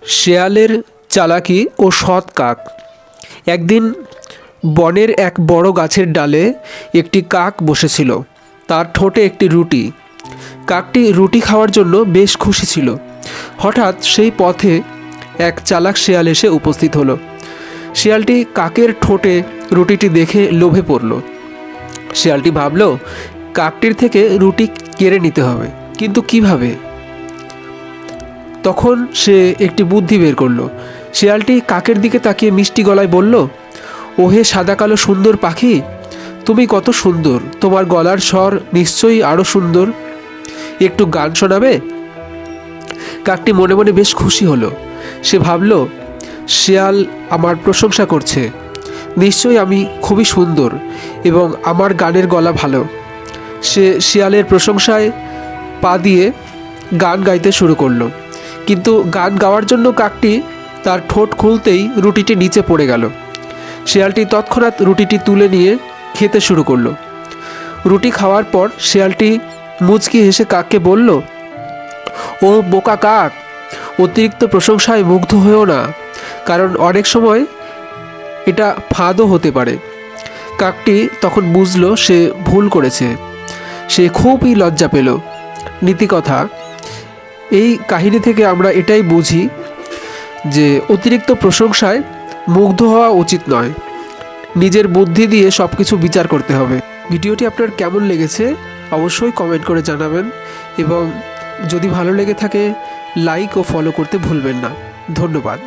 শেয়ালের চালাকি ও সৎ কাক। একদিন বনের এক বড় গাছের ডালে একটি কাক বসেছিল। তার ঠোঁটে একটি রুটি। কাকটি রুটি খাওয়ার জন্য বেশ খুশি ছিল। হঠাৎ সেই পথে এক চালাক শেয়াল এসে উপস্থিত হলো। শেয়ালটি কাকের ঠোঁটে রুটিটি দেখে লোভে পড়ল। শেয়ালটি ভাবল কাকটির থেকে রুটি কেড়ে নিতে হবে, কিন্তু কিভাবে? তখন সে একটি বুদ্ধি বের করলো। শেয়ালটি কাকের দিকে তাকিয়ে মিষ্টি গলায় বলল, ওহে সাদা কালো সুন্দর পাখি, তুমি কত সুন্দর, তোমার গলার স্বর নিশ্চয়ই আরও সুন্দর, একটু গান শোনাবে? কাকটি মনে মনে বেশ খুশি হলো। সে ভাবল, শেয়াল আমার প্রশংসা করছে, নিশ্চয়ই আমি খুবই সুন্দর এবং আমার গানের গলা ভালো। সে শিয়ালের প্রশংসায় পা দিয়ে গান গাইতে শুরু করলো। কিন্তু গান গাওয়ার জন্য কাকটি তার ঠোঁট খুলতেই রুটিটি নিচে পড়ে গেল। শেয়ালটি তৎক্ষণাৎ রুটিটি তুলে নিয়ে খেতে শুরু করলো। রুটি খাওয়ার পর শেয়ালটি মুচকি হেসে কাককে বলল, ও বোকা কাক, অতিরিক্ত প্রশংসায় মুগ্ধ হয়েও না, কারণ অনেক সময় এটা ফাঁদও হতে পারে। কাকটি তখন বুঝলো সে ভুল করেছে। সে খুবই লজ্জা পেল। নীতিকথা, এই কাহিনী থেকে আমরা এটাই বুঝি যে অতিরিক্ত প্রশংসায় মুগ্ধ হওয়া উচিত নয়। নিজের বুদ্ধি দিয়ে সব কিছু বিচার করতে হবে। ভিডিওটি আপনার কেমন লেগেছে অবশ্যই কমেন্ট করে জানাবেন, এবং যদি ভালো লেগে থাকে লাইক ও ফলো করতে ভুলবেন না। ধন্যবাদ।